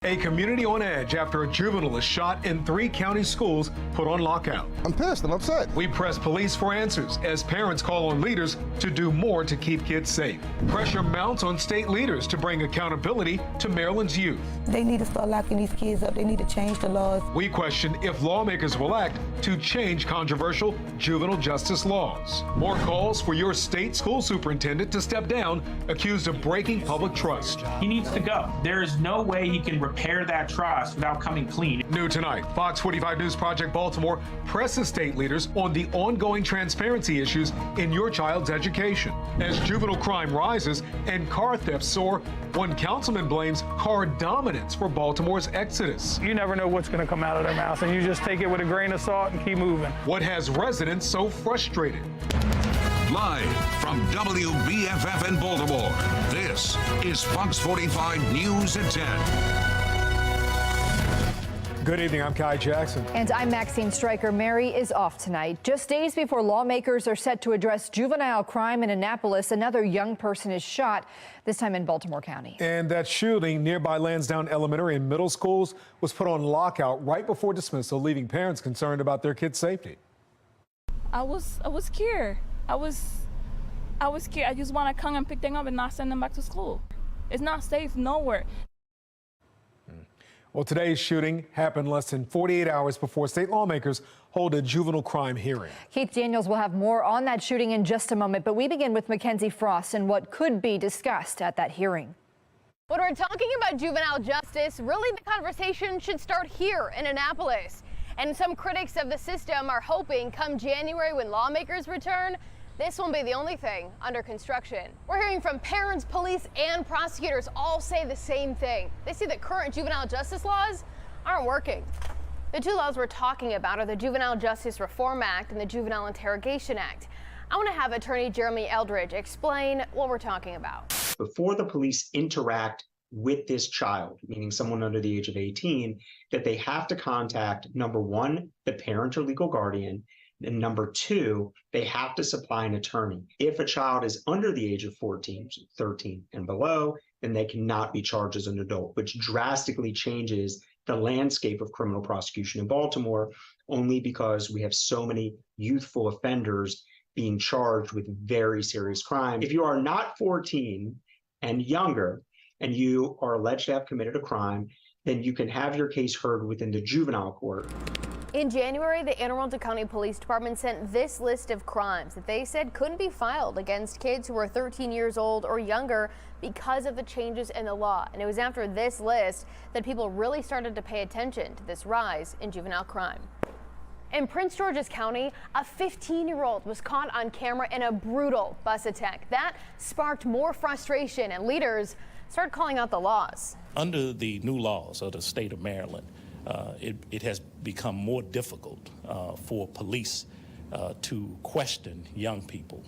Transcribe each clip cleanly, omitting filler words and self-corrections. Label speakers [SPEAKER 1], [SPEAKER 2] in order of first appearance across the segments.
[SPEAKER 1] A community on edge after a juvenile is shot in 3 county schools put on lockout.
[SPEAKER 2] I'm pissed. I'm upset.
[SPEAKER 1] We press police for answers as parents call on leaders to do more to keep kids safe. Pressure mounts on state leaders to bring accountability to Maryland's youth.
[SPEAKER 3] They need to start locking these kids up. They need to change the laws.
[SPEAKER 1] We question if lawmakers will act to change controversial juvenile justice laws. More calls for your state school superintendent to step down, accused of breaking public trust.
[SPEAKER 4] He needs to go. There is no way he can repair that trust without coming clean.
[SPEAKER 1] New tonight, Fox 45 News Project Baltimore presses state leaders on the ongoing transparency issues in your child's education. As juvenile crime rises and car thefts soar, one councilman blames car dominance for Baltimore's exodus.
[SPEAKER 5] You never know what's going to come out of their mouth, and you just take it with a grain of salt and keep moving.
[SPEAKER 1] What has residents so frustrated?
[SPEAKER 6] Live from WBFF in Baltimore, this is Fox 45 News at 10.
[SPEAKER 1] Good evening, I'm Kai Jackson.
[SPEAKER 7] And I'm Maxine Stryker. Mary is off tonight. Just days before lawmakers are set to address juvenile crime in Annapolis, another young person is shot, this time in Baltimore County.
[SPEAKER 1] And that shooting nearby Lansdowne Elementary and middle schools was put on lockout right before dismissal, leaving parents concerned about their kids' safety.
[SPEAKER 8] I was scared. I was scared. I just want to come and pick them up and not send them back to school. It's not safe nowhere.
[SPEAKER 1] Well, today's shooting happened less than 48 hours before state lawmakers hold a juvenile crime hearing.
[SPEAKER 7] Keith Daniels will have more on that shooting in just a moment, but we begin with Mackenzie Frost and what could be discussed at that hearing.
[SPEAKER 9] When we're talking about juvenile justice, really the conversation should start here in Annapolis. And some critics of the system are hoping come January when lawmakers return, this won't be the only thing under construction. We're hearing from parents, police, and prosecutors all say the same thing. They say that current juvenile justice laws aren't working. The 2 laws we're talking about are the Juvenile Justice Reform Act and the Juvenile Interrogation Act. I want to have attorney Jeremy Eldridge explain what we're talking about.
[SPEAKER 10] Before the police interact with this child, meaning someone under the age of 18, that they have to contact, number 1, the parent or legal guardian, and number 2, they have to supply an attorney. If a child is under the age of 14, 13 and below, then they cannot be charged as an adult, which drastically changes the landscape of criminal prosecution in Baltimore, only because we have so many youthful offenders being charged with very serious crime. If you are not 14 and younger, and you are alleged to have committed a crime, then you can have your case heard within the juvenile court.
[SPEAKER 9] In January, the Anne Arundel County Police Department sent this list of crimes that they said couldn't be filed against kids who were 13 years old or younger because of the changes in the law. And it was after this list that people really started to pay attention to this rise in juvenile crime. In Prince George's County, a 15-year-old was caught on camera in a brutal bus attack. That sparked more frustration, and leaders started calling out the laws.
[SPEAKER 11] Under the new laws of the state of Maryland, it has become more difficult for police to question young people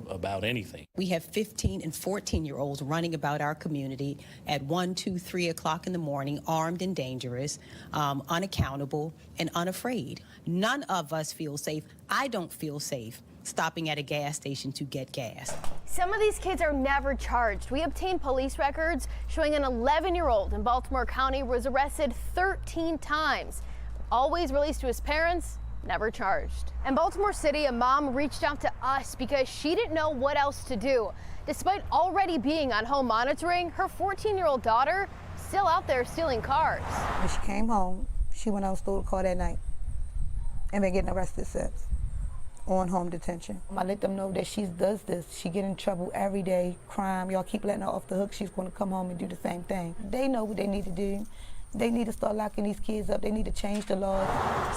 [SPEAKER 11] about anything.
[SPEAKER 12] We have 15 and 14-year-olds running about our community at 1, 2, 3 o'clock in the morning, armed and dangerous, unaccountable, and unafraid. None of us feel safe. I don't feel safe stopping at a gas station to get gas.
[SPEAKER 9] Some of these kids are never charged. We obtained police records showing an 11-year-old in Baltimore County was arrested 13 times, always released to his parents, never charged. In Baltimore City, a mom reached out to us because she didn't know what else to do. Despite already being on home monitoring, her 14-year-old daughter still out there stealing cars.
[SPEAKER 3] When she came home, she went out and stole a car that night and been getting arrested since. On home detention. I let them know that she does this. She get in trouble every day, crime. Y'all keep letting her off the hook. She's going to come home and do the same thing. They know what they need to do. They need to start locking these kids up. They need to change the laws.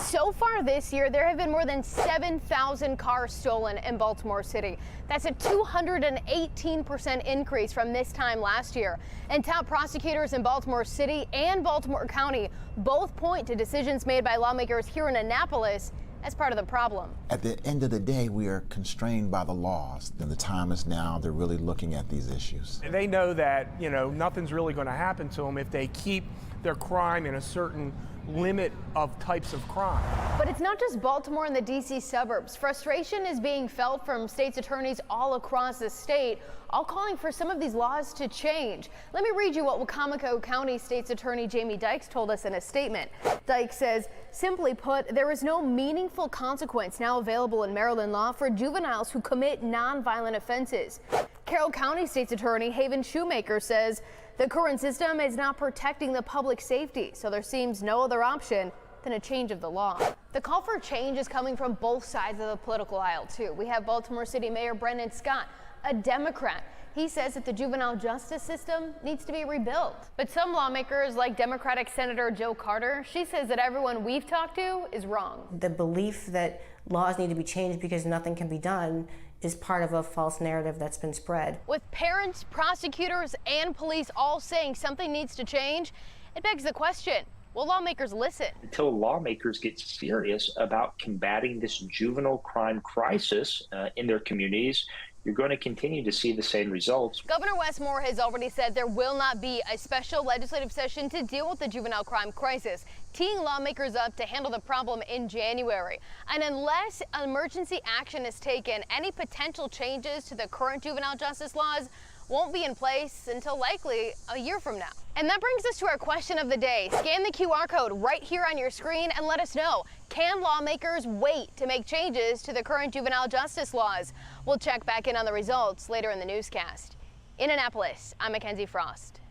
[SPEAKER 9] So far this year, there have been more than 7,000 cars stolen in Baltimore City. That's a 218% increase from this time last year. And top prosecutors in Baltimore City and Baltimore County both point to decisions made by lawmakers here in Annapolis as part of the problem.
[SPEAKER 13] At the end of the day, we are constrained by the laws, and the time is now. They're really looking at these issues.
[SPEAKER 5] They know that, nothing's really going to happen to them if they keep their crime in a certain
[SPEAKER 2] limit of types of crime.
[SPEAKER 9] But it's not just Baltimore and the D.C. suburbs. Frustration is being felt from state's attorneys all across the state, all calling for some of these laws to change. Let me read you what Wacomico County State's Attorney Jamie Dykes told us in a statement. Dykes says, simply put, there is no meaningful consequence now available in Maryland law for juveniles who commit nonviolent offenses. Carroll County State's Attorney Haven Shoemaker says the current system is not protecting the public safety, so there seems no other option than a change of the law. The call for change is coming from both sides of the political aisle, too. We have Baltimore City Mayor Brendan Scott, a Democrat. He says that the juvenile justice system needs to be rebuilt. But some lawmakers, like Democratic Senator Joe Carter, she says that everyone we've talked to is wrong.
[SPEAKER 14] The belief that laws need to be changed because nothing can be done is part of a false narrative that's been spread.
[SPEAKER 9] With parents, prosecutors, and police all saying something needs to change, it begs the question, will lawmakers listen?
[SPEAKER 15] Until lawmakers get serious about combating this juvenile crime crisis in their communities, you're going to continue to see the same results.
[SPEAKER 9] Governor Wes Moore has already said there will not be a special legislative session to deal with the juvenile crime crisis, teeing lawmakers up to handle the problem in January. And unless emergency action is taken, any potential changes to the current juvenile justice laws won't be in place until likely a year from now. And that brings us to our question of the day. Scan the QR code right here on your screen and let us know, can lawmakers wait to make changes to the current juvenile justice laws? We'll check back in on the results later in the newscast. In Annapolis, I'm Mackenzie Frost.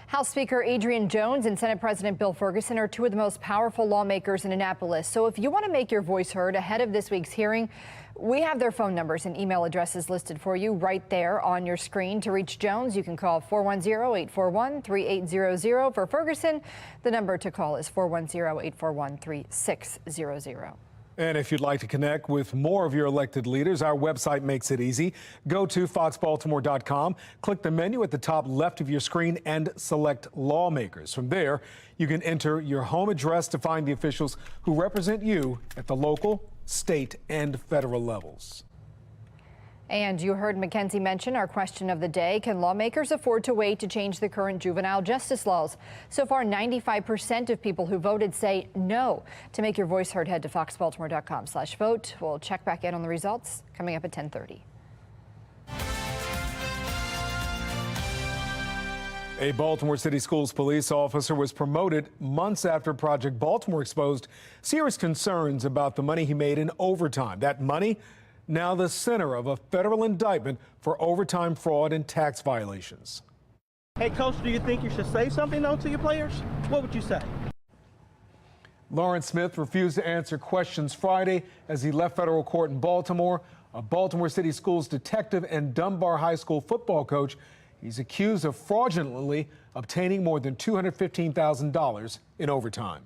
[SPEAKER 7] House Speaker Adrian Jones and Senate President Bill Ferguson are two of the most powerful lawmakers in Annapolis. So if you want to make your voice heard ahead of this week's hearing, we have their phone numbers and email addresses listed for you right there on your screen. To reach Jones, you can call 410-841-3800. For Ferguson, the number to call is 410-841-3600.
[SPEAKER 1] And if you'd like to connect with more of your elected leaders, our website makes it easy. Go to foxbaltimore.com, click the menu at the top left of your screen and select Lawmakers. From there, you can enter your home address to find the officials who represent you at the local, state, and federal levels.
[SPEAKER 7] And you heard Mackenzie mention our question of the day. Can lawmakers afford to wait to change the current juvenile justice laws? So far, 95% of people who voted say no. To make your voice heard, head to foxbaltimore.com/vote. We'll check back in on the results coming up at 10:30.
[SPEAKER 1] A Baltimore City Schools police officer was promoted months after Project Baltimore exposed serious concerns about the money he made in overtime. That money now the center of a federal indictment for overtime fraud and tax violations.
[SPEAKER 16] Hey, Coach, do you think you should say something, though, to your players? What would you say?
[SPEAKER 1] Lawrence Smith refused to answer questions Friday as he left federal court in Baltimore. A Baltimore City Schools detective and Dunbar High School football coach, he's accused of fraudulently obtaining more than $215,000 in overtime.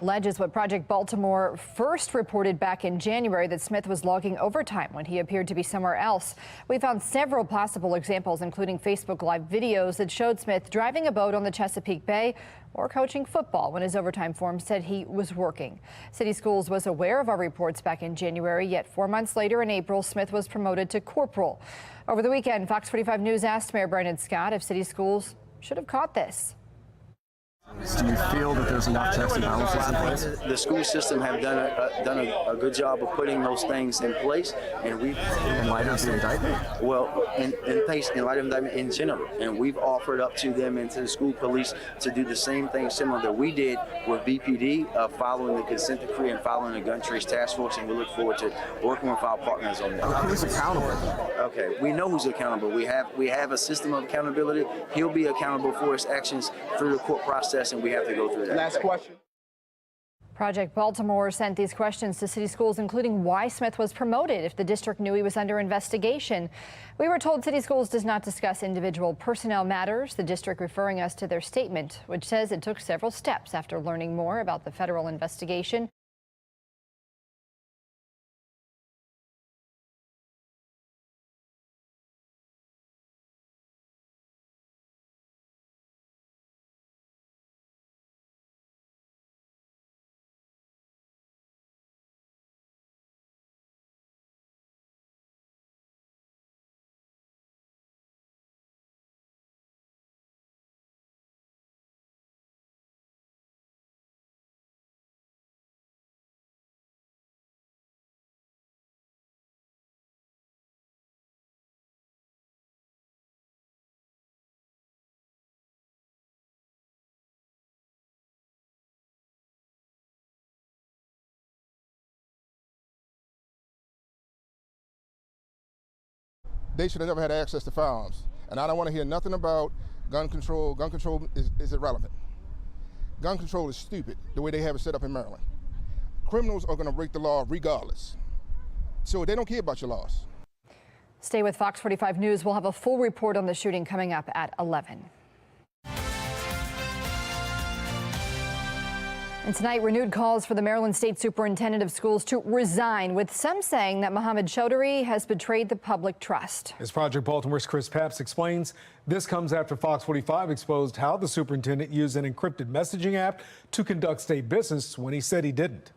[SPEAKER 7] Alleges what Project Baltimore first reported back in January, that Smith was logging overtime when he appeared to be somewhere else. We found several possible examples, including Facebook Live videos that showed Smith driving a boat on the Chesapeake Bay or coaching football when his overtime form said he was working. City Schools was aware of our reports back in January, yet 4 months later in April, Smith was promoted to corporal. Over the weekend, Fox 45 News asked Mayor Brendan Scott if City Schools should have caught this.
[SPEAKER 17] Do you feel that there's enough checks and balances in place?
[SPEAKER 18] The school system have done a good job of putting those things in place, and we've
[SPEAKER 17] in light of the indictment.
[SPEAKER 18] Well, in light of the indictment in general, and we've offered up to them and to the school police to do the same thing similar that we did with BPD, following the consent decree and following the gun trace task force, and we look forward to working with our partners on that.
[SPEAKER 17] Who's accountable?
[SPEAKER 18] Okay, we know who's accountable. We have a system of accountability. He'll be accountable for his actions through the court process, and we have to go through that.
[SPEAKER 16] Last question.
[SPEAKER 7] Project Baltimore sent these questions to City Schools, including why Smith was promoted if the district knew he was under investigation. We were told City Schools does not discuss individual personnel matters, the district referring us to their statement, which says it took several steps after learning more about the federal investigation.
[SPEAKER 19] they should have never had access to firearms. And I don't want to hear nothing about gun control. Gun control is irrelevant. Gun control is stupid, the way they have it set up in Maryland. Criminals are going to break the law regardless. So they don't care about your laws.
[SPEAKER 7] Stay with Fox 45 News. We'll have a full report on the shooting coming up at 11. And tonight, renewed calls for the Maryland State Superintendent of Schools to resign, with some saying that Mohammed Chaudhry has betrayed the public trust.
[SPEAKER 1] As Project Baltimore's Chris Papst explains, this comes after Fox 45 exposed how the superintendent used an encrypted messaging app to conduct state business when he said he didn't.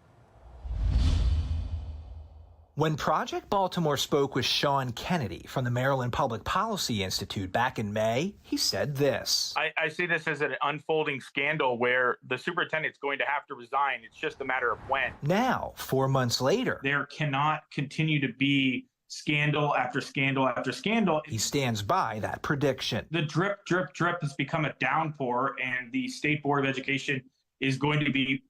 [SPEAKER 20] When Project Baltimore spoke with Sean Kennedy from the Maryland Public Policy Institute back in May, he said this.
[SPEAKER 21] I see this as an unfolding scandal where the superintendent's going to have to resign. It's just a matter of when.
[SPEAKER 20] Now, 4 months later,
[SPEAKER 4] there cannot continue to be scandal after scandal after scandal.
[SPEAKER 20] He stands by that prediction.
[SPEAKER 4] The drip, drip, drip has become a downpour, and the State Board of Education is going to be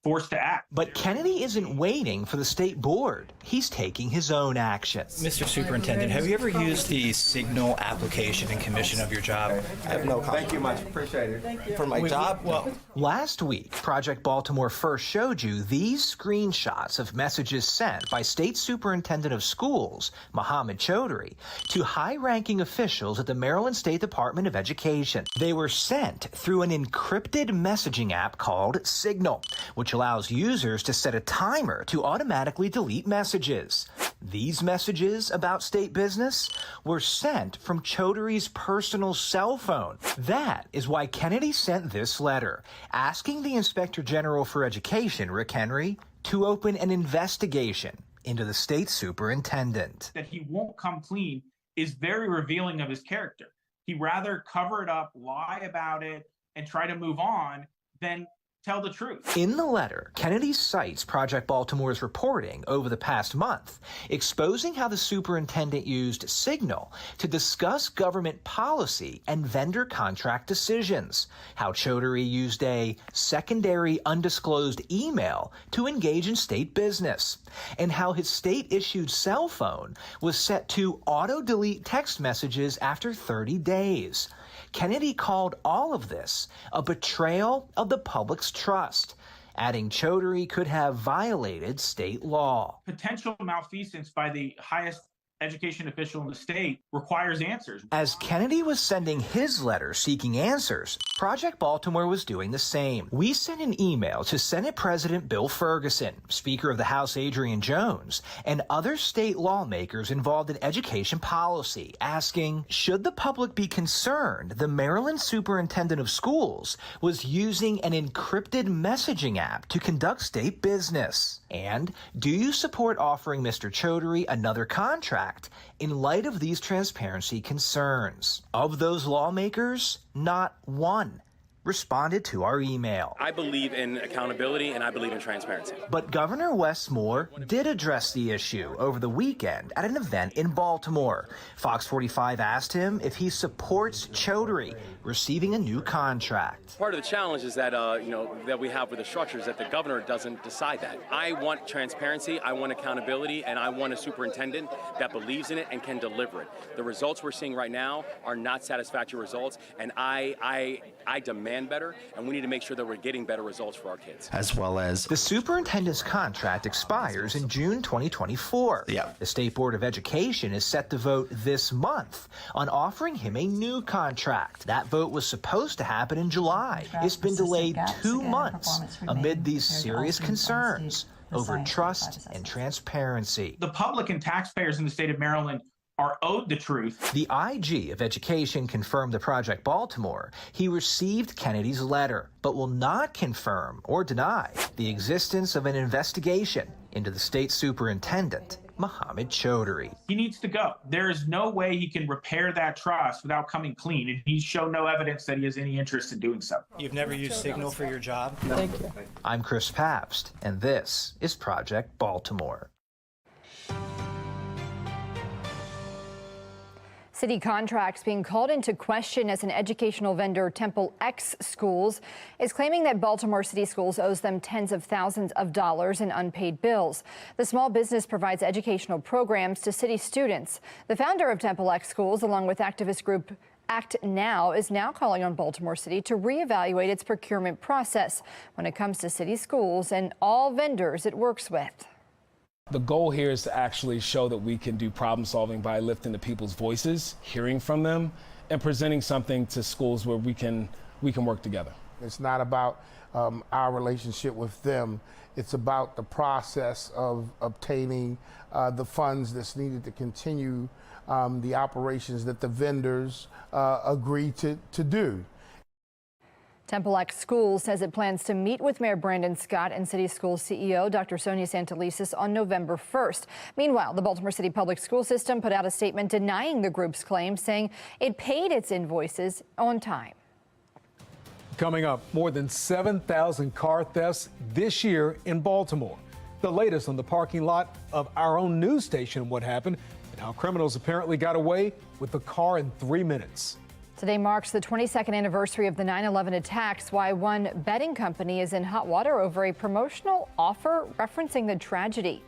[SPEAKER 4] forced to act.
[SPEAKER 20] But Kennedy isn't waiting for the state board. He's taking his own actions.
[SPEAKER 22] Mr. Superintendent, have you ever used the Signal application in commission of your job?
[SPEAKER 23] I have no comment. Thank you much. Appreciate it. For my job?
[SPEAKER 20] Well, last week, Project Baltimore first showed you these screenshots of messages sent by State Superintendent of Schools, Mohammed Chaudhry, to high-ranking officials at the Maryland State Department of Education. They were sent through an encrypted messaging app called Signal, which allows users to set a timer to automatically delete messages. These messages about state business were sent from Chaudhry's personal cell phone. That is why Kennedy sent this letter, asking the Inspector General for Education, Rick Henry, to open an investigation into the state superintendent.
[SPEAKER 4] That he won't come clean is very revealing of his character. He'd rather cover it up, lie about it, and try to move on than tell the truth.
[SPEAKER 20] In the letter, Kennedy cites Project Baltimore's reporting over the past month, exposing how the superintendent used Signal to discuss government policy and vendor contract decisions, how Chaudhry used a secondary undisclosed email to engage in state business, and how his state-issued cell phone was set to auto-delete text messages after 30 days. Kennedy called all of this a betrayal of the public's trust, adding Chaudhry could have violated state law.
[SPEAKER 4] Potential malfeasance by the highest education official in the state requires answers.
[SPEAKER 20] As Kennedy was sending his letter seeking answers, Project Baltimore was doing the same. We sent an email to Senate President Bill Ferguson, Speaker of the House Adrian Jones, and other state lawmakers involved in education policy, asking, should the public be concerned the Maryland Superintendent of Schools was using an encrypted messaging app to conduct state business? And do you support offering Mr. Chaudhry another contract in light of these transparency concerns? Of those lawmakers, not one responded to our email.
[SPEAKER 24] I believe in accountability and I believe in transparency.
[SPEAKER 20] But Governor Wes Moore did address the issue over the weekend at an event in Baltimore. Fox 45 asked him if he supports Chaudhry receiving a new contract.
[SPEAKER 24] Part of the challenge is that that we have with the structure is that the governor doesn't decide that. I want transparency, I want accountability, and I want a superintendent that believes in it and can deliver it. The results we're seeing right now are not satisfactory results, and I demand better, and we need to make sure that we're getting better results for our kids.
[SPEAKER 22] As well as
[SPEAKER 20] the superintendent's contract expires in June 2024. The State Board of Education is set to vote this month on offering him a new contract. That vote was supposed to happen in July. It's been delayed 2 months amid these serious concerns over trust and transparency.
[SPEAKER 4] The public and taxpayers in the state of Maryland are owed the truth.
[SPEAKER 20] The IG of Education confirmed to Project Baltimore he received Kennedy's letter, but will not confirm or deny the existence of an investigation into the state superintendent, Mohammed Chaudhry.
[SPEAKER 4] He needs to go. There is no way he can repair that trust without coming clean, and he's shown no evidence that he has any interest in doing so.
[SPEAKER 22] You've never used Signal for your job?
[SPEAKER 4] No.
[SPEAKER 22] Thank you.
[SPEAKER 20] I'm Chris Papst, and this is Project Baltimore.
[SPEAKER 7] City contracts being called into question as an educational vendor, Temple X Schools, is claiming that Baltimore City Schools owes them tens of thousands of dollars in unpaid bills. The small business provides educational programs to city students. The founder of Temple X Schools, along with activist group Act Now, is now calling on Baltimore City to reevaluate its procurement process when it comes to city schools and all vendors it works with.
[SPEAKER 6] The goal here is to actually show that we can do problem solving by lifting the people's voices, hearing from them, and presenting something to schools where we can work together.
[SPEAKER 8] It's not about our relationship with them. It's about the process of obtaining the funds that's needed to continue the operations that the vendors agree to do.
[SPEAKER 7] Temple X Schools says it plans to meet with Mayor Brandon Scott and City Schools CEO Dr. Sonia Santelises on November 1st. Meanwhile, the Baltimore City Public School System put out a statement denying the group's claims, saying it paid its invoices on time.
[SPEAKER 1] Coming up, more than 7,000 car thefts this year in Baltimore. The latest on the parking lot of our own news station and what happened, and how criminals apparently got away with the car in 3 minutes.
[SPEAKER 7] Today marks the 22nd anniversary of the 9/11 attacks. Why one betting company is in hot water over a promotional offer referencing the tragedy.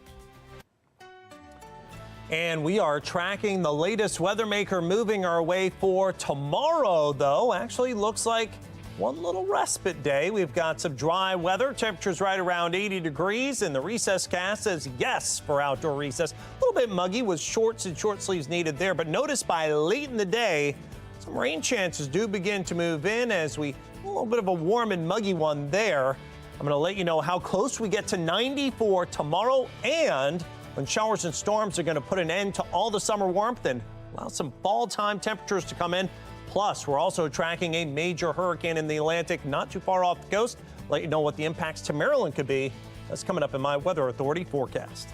[SPEAKER 10] And we are tracking the latest weather maker moving our way for tomorrow, though. Actually looks like one little respite day. We've got some dry weather, temperatures right around 80 degrees, and the recess cast says yes for outdoor recess. A little bit muggy with shorts and short sleeves needed there, but notice by late in the day, some rain chances do begin to move in as a little bit of a warm and muggy one there. I'm going to let you know how close we get to 94 tomorrow and when showers and storms are going to put an end to all the summer warmth and allow some fall time temperatures to come in. Plus, we're also tracking a major hurricane in the Atlantic not too far off the coast. Let you know what the impacts to Maryland could be. That's coming up in my Weather Authority forecast.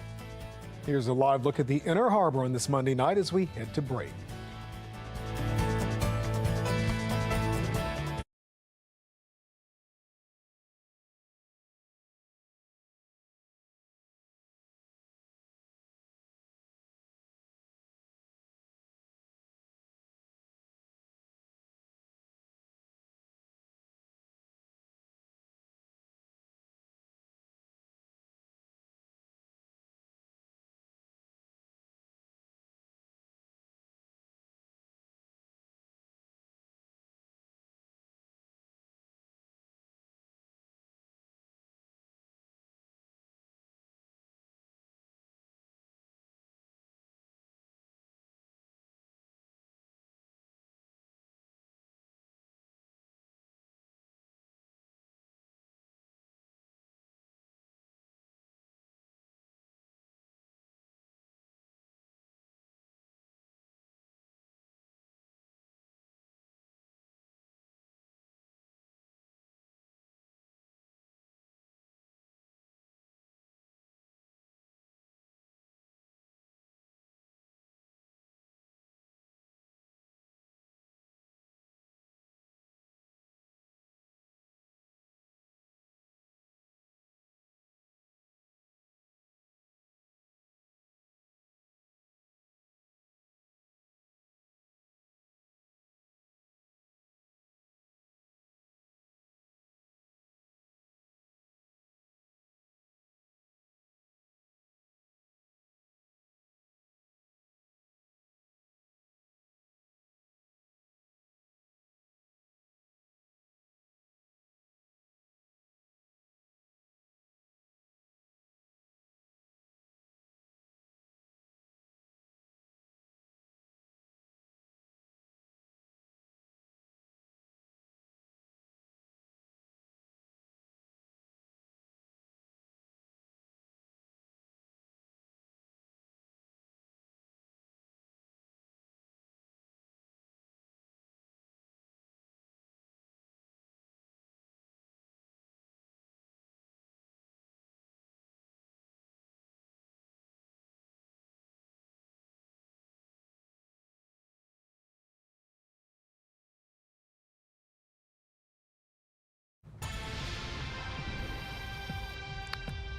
[SPEAKER 1] Here's a live look at the Inner Harbor on this Monday night as we head to break.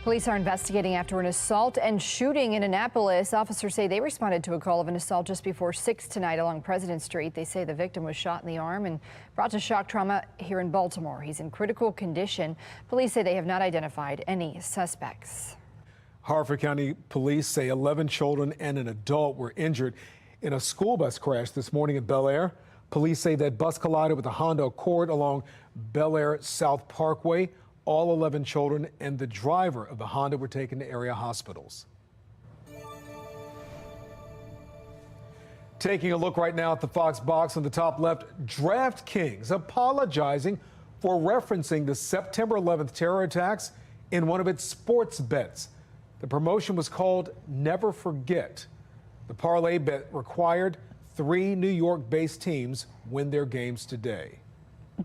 [SPEAKER 7] Police are investigating after an assault and shooting in Annapolis. Officers say they responded to a call of an assault just before 6 tonight along President Street. They say the victim was shot in the arm and brought to shock trauma here in Baltimore. He's in critical condition. Police say they have not identified any suspects.
[SPEAKER 1] Harford County Police say 11 children and an adult were injured in a school bus crash this morning in Bel Air. Police say that bus collided with a Honda Accord along Bel Air South Parkway. All 11 children and the driver of the Honda were taken to area hospitals. Taking a look right now at the Fox box on the top left, DraftKings apologizing for referencing the September 11th terror attacks in one of its sports bets. The promotion was called Never Forget. The parlay bet required 3 New York-based teams win their games today.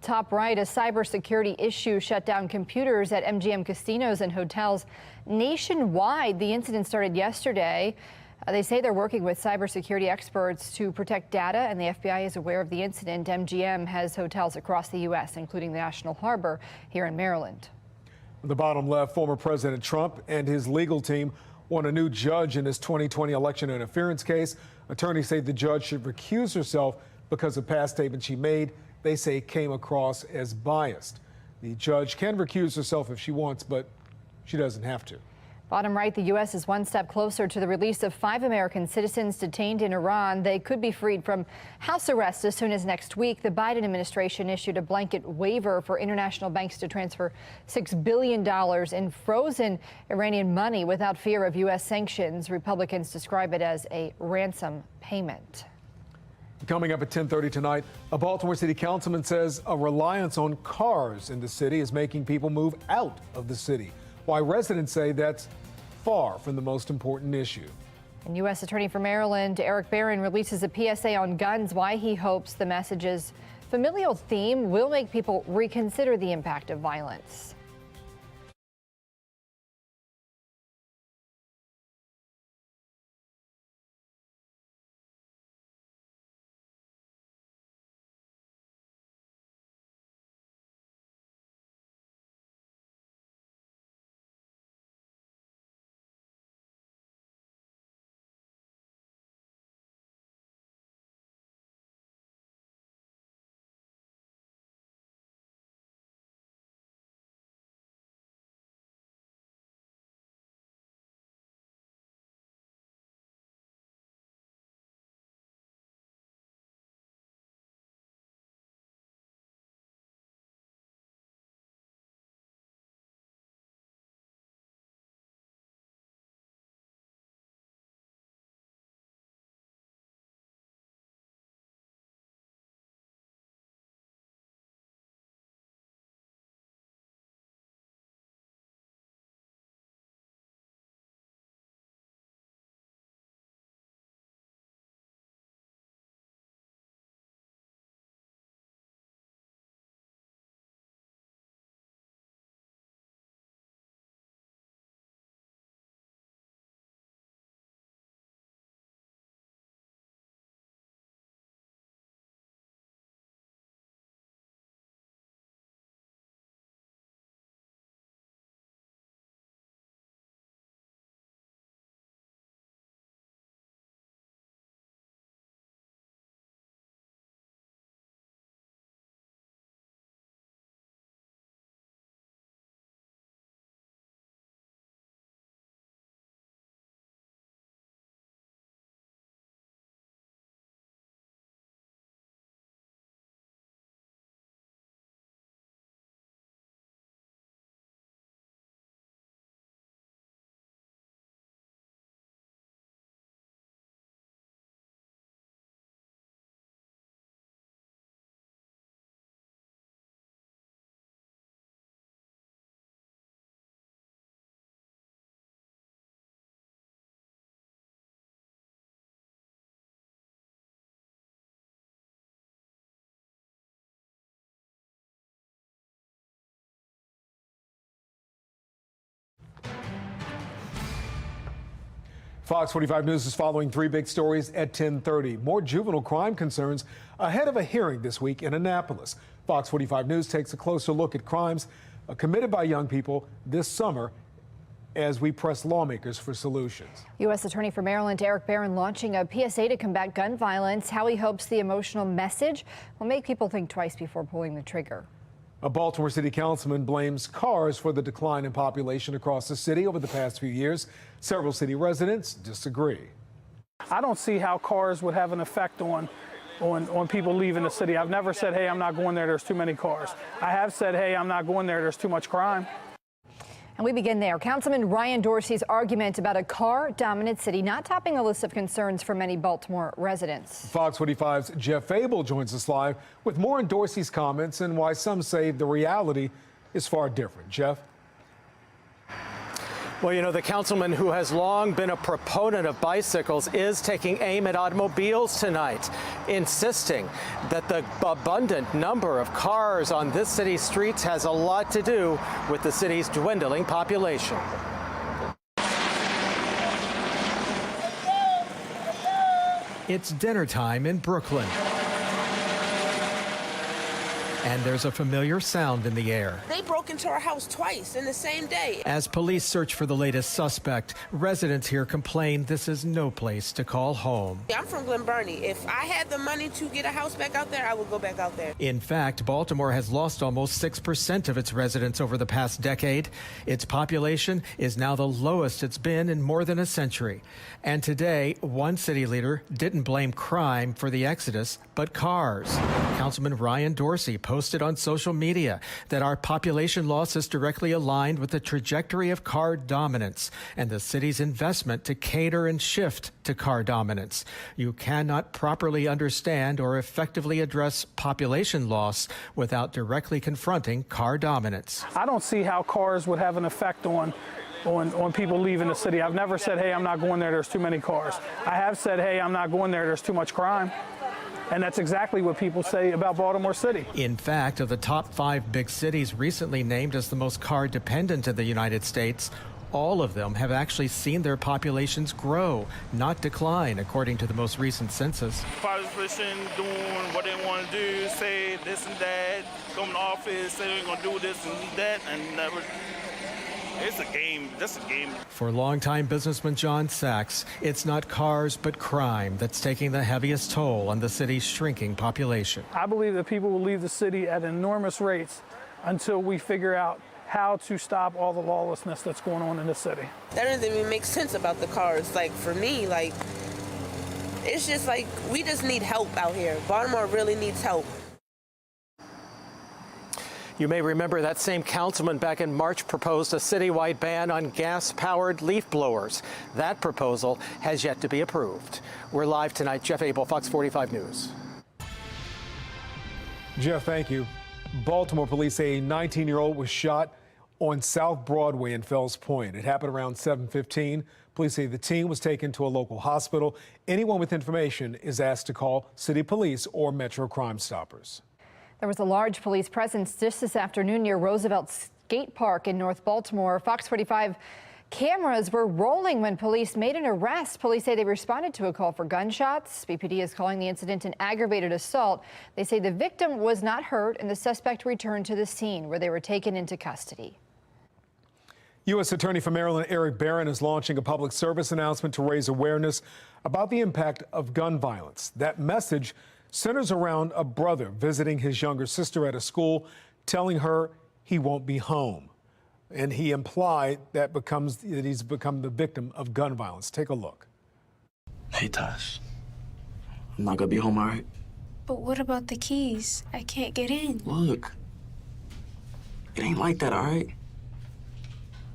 [SPEAKER 7] Top right, a cybersecurity issue shut down computers at MGM casinos and hotels nationwide. The incident started yesterday. They say they're working with cybersecurity experts to protect data, and the FBI is aware of the incident. MGM has hotels across the U.S., including the National Harbor here in Maryland.
[SPEAKER 1] On the bottom left, former President Trump and his legal team want a new judge in his 2020 election interference case. Attorneys say the judge should recuse herself because of past statements she made. They say came across as biased. The judge can recuse herself if she wants, but she doesn't have to.
[SPEAKER 7] Bottom right, the U.S. is one step closer to the release of 5 American citizens detained in Iran. They could be freed from house arrest as soon as next week. The Biden administration issued a blanket waiver for international banks to transfer $6 billion in frozen Iranian money without fear of U.S. sanctions. Republicans describe it as a ransom payment.
[SPEAKER 1] Coming up at 10:30 tonight, a Baltimore City councilman says a reliance on cars in the city is making people move out of the city. Why residents say that's far from the most important issue.
[SPEAKER 7] And U.S. Attorney for Maryland, Eric Barron, releases a PSA on guns. Why he hopes the message's familial theme will make people reconsider the impact of violence.
[SPEAKER 1] Fox 45 News is following 3 big stories at 10:30. More juvenile crime concerns ahead of a hearing this week in Annapolis. Fox 45 News takes a closer look at crimes committed by young people this summer as we press lawmakers for solutions.
[SPEAKER 7] U.S. Attorney for Maryland Eric Barron launching a PSA to combat gun violence. How he hopes the emotional message will make people think twice before pulling the trigger.
[SPEAKER 1] A Baltimore City councilman blames cars for the decline in population across the city over the past few years. Several city residents disagree.
[SPEAKER 5] I don't see how cars would have an effect on people leaving the city. I've never said, hey, I'm not going there, there's too many cars. I have said, hey, I'm not going there, there's too much crime.
[SPEAKER 7] And we begin there. Councilman Ryan Dorsey's argument about a car-dominant city not topping a list of concerns for many Baltimore residents.
[SPEAKER 1] Fox 45's Jeff Abel joins us live with more on Dorsey's comments and why some say the reality is far different. Jeff?
[SPEAKER 3] Well, you know, the councilman who has long been a proponent of bicycles is taking aim at automobiles tonight, insisting that the abundant number of cars on this city's streets has a lot to do with the city's dwindling population.
[SPEAKER 11] It's dinner time in Brooklyn. And there's a familiar sound in the air.
[SPEAKER 12] They broke into our house twice in the same day.
[SPEAKER 11] As police search for the latest suspect, residents here complain this is no place to call home.
[SPEAKER 12] I'm from Glen Burnie. If I had the money to get a house back out there, I would go back out there.
[SPEAKER 11] In fact, Baltimore has lost almost 6% of its residents over the past decade. Its population is now the lowest it's been in more than a century. And today, one city leader didn't blame crime for the exodus, but cars. Councilman Ryan Dorsey posted on social media that our population loss is directly aligned with the trajectory of car dominance and the city's investment to cater and shift to car dominance. You cannot properly understand or effectively address population loss without directly confronting car dominance.
[SPEAKER 5] I don't see how cars would have an effect on people leaving the city. I've never said, hey, I'm not going there, there's too many cars. I have said, hey, I'm not going there, there's too much crime. And that's exactly what people say about Baltimore City.
[SPEAKER 11] In fact, of the top 5 big cities recently named as the most car dependent in the United States, all of them have actually seen their populations grow, not decline, according to the most recent census.
[SPEAKER 13] Population doing what they want to do, say this and that, come to office, say they're going to do this and that, and never. It's a game. That's a game.
[SPEAKER 11] For longtime businessman John Sachs, it's not cars but crime that's taking the heaviest toll on the city's shrinking population.
[SPEAKER 5] I believe that people will leave the city at enormous rates until we figure out how to stop all the lawlessness that's going on in the city.
[SPEAKER 12] That doesn't even make sense about the cars. Like, for me, like, it's just like we just need help out here. Baltimore really needs help.
[SPEAKER 3] You may remember that same councilman back in March proposed a citywide ban on gas-powered leaf blowers. That proposal has yet to be approved. We're live tonight. Jeff Abel, Fox 45 News.
[SPEAKER 1] Jeff, thank you. Baltimore police say a 19-year-old was shot on South Broadway in Fells Point. It happened around 7:15. Police say the teen was taken to a local hospital. Anyone with information is asked to call city police or Metro Crime Stoppers.
[SPEAKER 7] There was a large police presence just this afternoon near Roosevelt Skate Park in North Baltimore. Fox 45 cameras were rolling when police made an arrest. Police say they responded to a call for gunshots. BPD is calling the incident an aggravated assault. They say the victim was not hurt and the suspect returned to the scene where they were taken into custody.
[SPEAKER 1] U.S. Attorney for Maryland Eric Barron is launching a public service announcement to raise awareness about the impact of gun violence. That message centers around a brother visiting his younger sister at a school, telling her he won't be home. And he implied that he's become the victim of gun violence. Take a look.
[SPEAKER 25] Hey, Tosh. I'm not gonna be home, all right?
[SPEAKER 26] But what about the keys? I can't get in.
[SPEAKER 25] Look, it ain't like that, all right?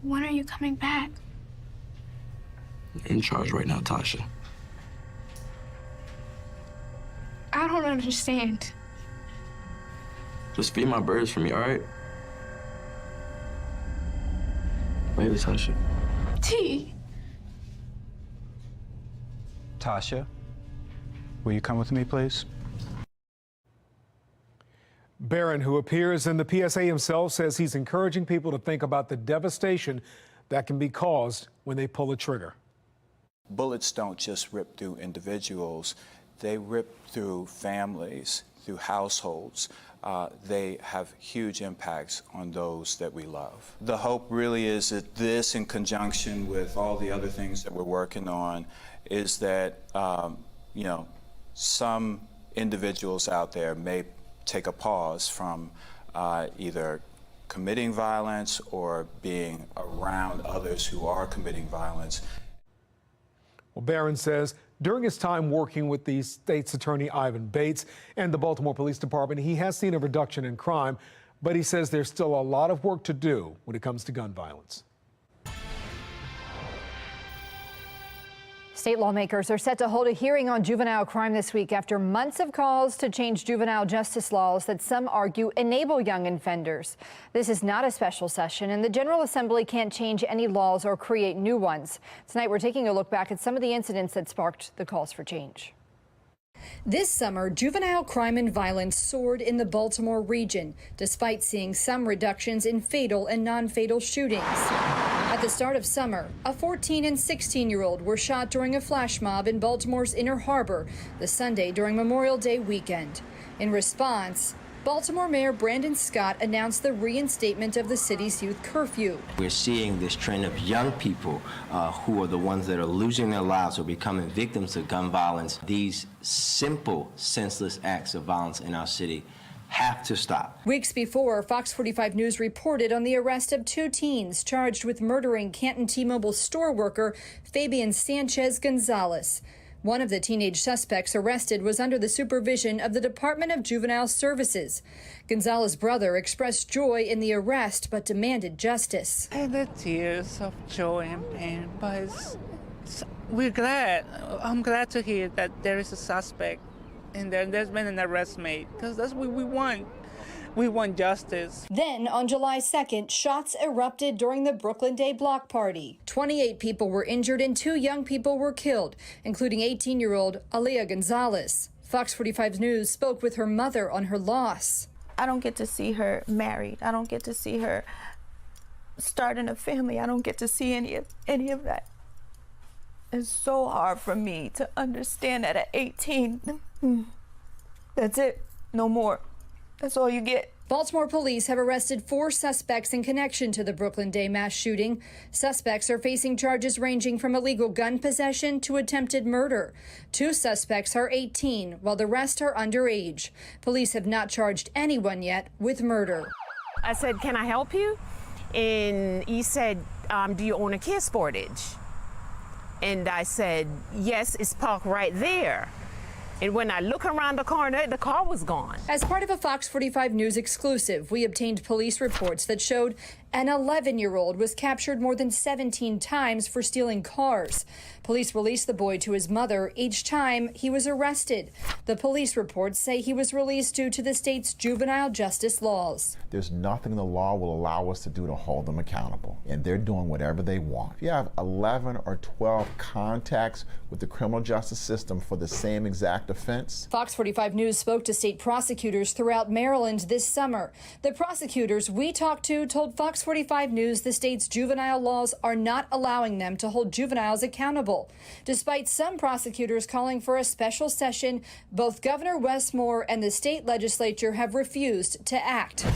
[SPEAKER 26] When are you coming back?
[SPEAKER 25] In charge right now, Tasha.
[SPEAKER 26] I don't understand.
[SPEAKER 25] Just feed my birds for me, all right? Baby, Tasha.
[SPEAKER 26] T.
[SPEAKER 27] Tasha, will you come with me, please?
[SPEAKER 1] Barron, who appears in the PSA himself, says he's encouraging people to think about the devastation that can be caused when they pull a trigger.
[SPEAKER 27] Bullets don't just rip through individuals. they rip through families, through households. They have huge impacts on those that we love. The hope really is that this, in conjunction with all the other things that we're working on, is that some individuals out there may take a pause from either committing violence or being around others who are committing violence.
[SPEAKER 1] Well, Barron says during his time working with the state's attorney Ivan Bates and the Baltimore Police Department, he has seen a reduction in crime, but he says there's still a lot of work to do when it comes to gun violence.
[SPEAKER 7] State lawmakers are set to hold a hearing on juvenile crime this week after months of calls to change juvenile justice laws that some argue enable young offenders. This is not a special session, and the General Assembly can't change any laws or create new ones. Tonight, we're taking a look back at some of the incidents that sparked the calls for change.
[SPEAKER 2] This summer, juvenile crime and violence soared in the Baltimore region, despite seeing some reductions in fatal and non-fatal shootings. At the start of summer, a 14 and 16-year-old were shot during a flash mob in Baltimore's Inner Harbor the Sunday during Memorial Day weekend. In response, Baltimore Mayor Brandon Scott announced the reinstatement of the city's youth curfew.
[SPEAKER 9] We're seeing this trend of young people who are the ones that are losing their lives or becoming victims of gun violence. These simple, senseless acts of violence in our city have to stop.
[SPEAKER 2] Weeks before, Fox 45 News reported on the arrest of two teens charged with murdering Canton T-Mobile store worker Fabian Sanchez Gonzalez. One of the teenage suspects arrested was under the supervision of the Department of Juvenile Services. Gonzalez's brother expressed joy in the arrest but demanded justice.
[SPEAKER 14] And the tears of joy and pain, but we're glad. I'm glad to hear that there is a suspect and there's been an arrest made, because that's what we want. We want justice.
[SPEAKER 2] Then, on July 2nd, shots erupted during the Brooklyn Day block party. 28 people were injured and 2 young people were killed, including 18-year-old Aaliyah Gonzalez. Fox 45 News spoke with her mother on her loss.
[SPEAKER 15] I don't get to see her married. I don't get to see her starting a family. I don't get to see any of that. It's so hard for me to understand that at 18, that's it, no more. That's all you get.
[SPEAKER 2] Baltimore police have arrested 4 suspects in connection to the Brooklyn Day mass shooting. Suspects are facing charges ranging from illegal gun possession to attempted murder. 2 suspects are 18, while the rest are underage. Police have not charged anyone yet with murder.
[SPEAKER 16] I said, can I help you? And he said, do you own a Kia Sportage? And I said, yes, it's parked right there. And when I look around the corner, the car was gone.
[SPEAKER 2] As part of a Fox 45 News exclusive, we obtained police reports that showed an 11-year-old was captured more than 17 times for stealing cars. Police released the boy to his mother each time he was arrested. The police reports say he was released due to the state's juvenile justice laws.
[SPEAKER 17] There's nothing the law will allow us to do to hold them accountable, and they're doing whatever they want. If you have 11 or 12 contacts with the criminal justice system for the same exact offense.
[SPEAKER 2] Fox 45 News spoke to state prosecutors throughout Maryland this summer. The prosecutors we talked to told Fox 45 News the state's juvenile laws are not allowing them to hold juveniles accountable. Despite some prosecutors calling for a special session, both Governor Wes Moore and the state legislature have refused to act.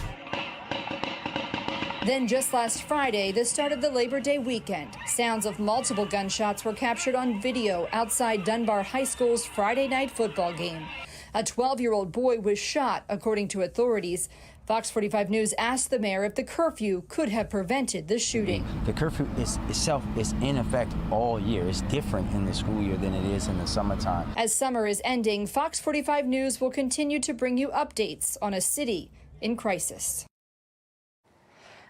[SPEAKER 2] Then just last Friday, the start of the Labor Day weekend, sounds of multiple gunshots were captured on video outside Dunbar High School's Friday night football game. A 12-year-old boy was shot, according to authorities. Fox 45 News asked the mayor if the curfew could have prevented the shooting.
[SPEAKER 18] The curfew itself is in effect all year. It's different in the school year than it is in the summertime.
[SPEAKER 2] As summer is ending, Fox 45 News will continue to bring you updates on a city in crisis.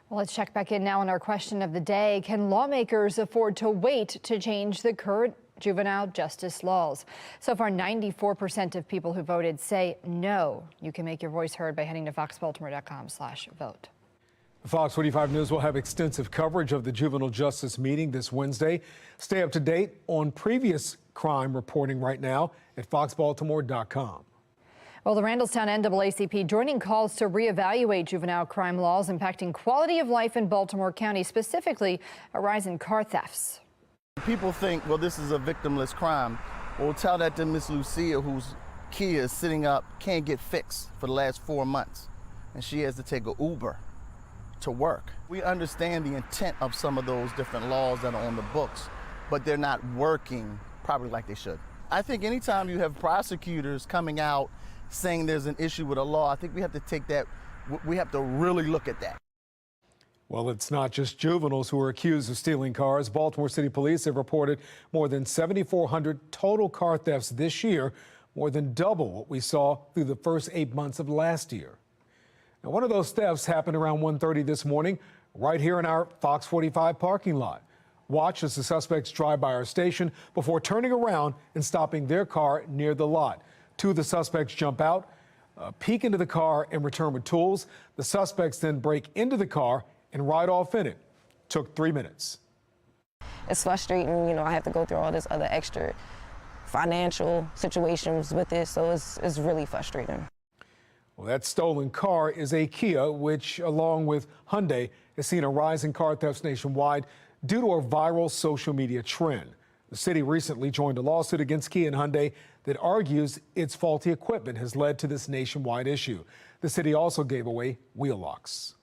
[SPEAKER 7] Well, let's check back in now on our question of the day. Can lawmakers afford to wait to change the current juvenile justice laws? So far, 94% of people who voted say no. You can make your voice heard by heading to foxbaltimore.com/vote.
[SPEAKER 1] Fox 45 News will have extensive coverage of the juvenile justice meeting this Wednesday. Stay up to date on previous crime reporting right now at foxbaltimore.com.
[SPEAKER 7] Well, the Randallstown NAACP joining calls to reevaluate juvenile crime laws impacting quality of life in Baltimore County, specifically a rise in car thefts.
[SPEAKER 28] People think, well, this is a victimless crime.
[SPEAKER 4] Well, tell that to Miss Lucia, whose Kia is sitting up, can't get fixed for the last 4 months, and she has to take an Uber to work. We understand the intent of some of those different laws that are on the books, but they're not working probably like they should. I think anytime you have prosecutors coming out saying there's an issue with a law, I think we have to take that, we have to really look at that.
[SPEAKER 1] Well, it's not just juveniles who are accused of stealing cars. Baltimore City Police have reported more than 7,400 total car thefts this year, more than double what we saw through the first 8 months of last year. Now, one of those thefts happened around 1:30 this morning, right here in our Fox 45 parking lot. Watch as the suspects drive by our station before turning around and stopping their car near the lot. Two of the suspects jump out, peek into the car, and return with tools. The suspects then break into the car and ride off in it. Took 3 minutes.
[SPEAKER 19] It's frustrating, you know, I have to go through all this other extra financial situations with this, so it's really frustrating.
[SPEAKER 1] Well, that stolen car is a Kia, which, along with Hyundai, has seen a rise in car thefts nationwide due to a viral social media trend. The city recently joined a lawsuit against Kia and Hyundai that argues its faulty equipment has led to this nationwide issue. The city also gave away wheel locks.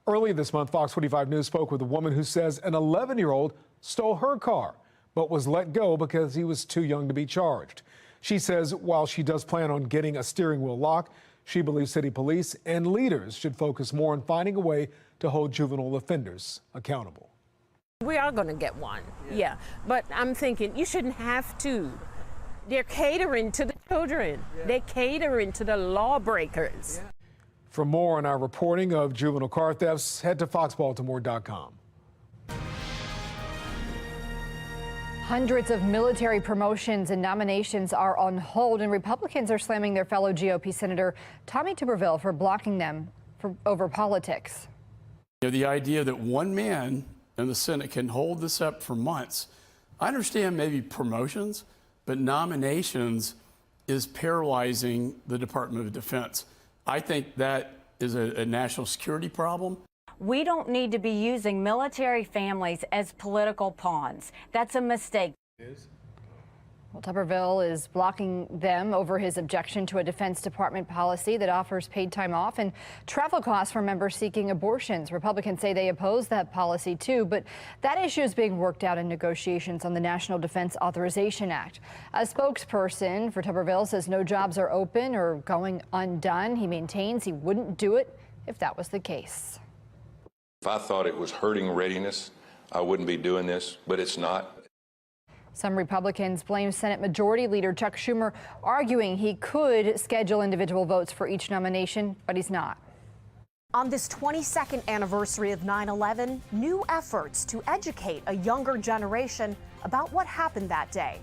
[SPEAKER 1] Earlier this month, Fox 45 News spoke with a woman who says an 11-year-old stole her car, but was let go because he was too young to be charged. She says while she does plan on getting a steering wheel lock, she believes city police and leaders should focus more on finding a way to hold juvenile offenders accountable.
[SPEAKER 16] We are going to get one, yeah. But I'm thinking you shouldn't have to. They're catering to the children. They're catering to the lawbreakers.
[SPEAKER 1] For more on our reporting of juvenile car thefts, head to foxbaltimore.com.
[SPEAKER 7] Hundreds of military promotions and nominations are on hold, and Republicans are slamming their fellow GOP Senator Tommy Tuberville for blocking them over politics.
[SPEAKER 20] You know, the idea that one man in the Senate can hold this up for months. I understand maybe promotions, but nominations is paralyzing the Department of Defense. I think that is a national security problem.
[SPEAKER 21] We don't need to be using military families as political pawns. That's a mistake.
[SPEAKER 7] Well, Tuberville is blocking them over his objection to a Defense Department policy that offers paid time off and travel costs for members seeking abortions. Republicans say they oppose that policy too, but that issue is being worked out in negotiations on the National Defense Authorization Act. A spokesperson for Tuberville says no jobs are open or going undone. He maintains he wouldn't do it if that was the case.
[SPEAKER 22] If I thought it was hurting readiness, I wouldn't be doing this, but it's not.
[SPEAKER 7] Some Republicans blame Senate Majority Leader Chuck Schumer, arguing he could schedule individual votes for each nomination, but he's not.
[SPEAKER 23] On this 22nd anniversary of 9/11, new efforts to educate a younger generation about what happened that day.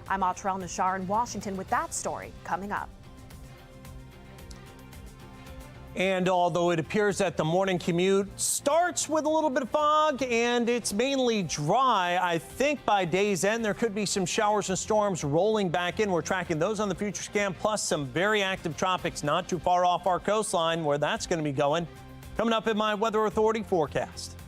[SPEAKER 23] I'm Atrell Nashar in Washington with that story coming up.
[SPEAKER 10] And although it appears that the morning commute starts with a little bit of fog and it's mainly dry, I think by day's end there could be some showers and storms rolling back in. We're tracking those on the future scan, plus some very active tropics not too far off our coastline where that's going to be going. Coming up in my Weather Authority forecast.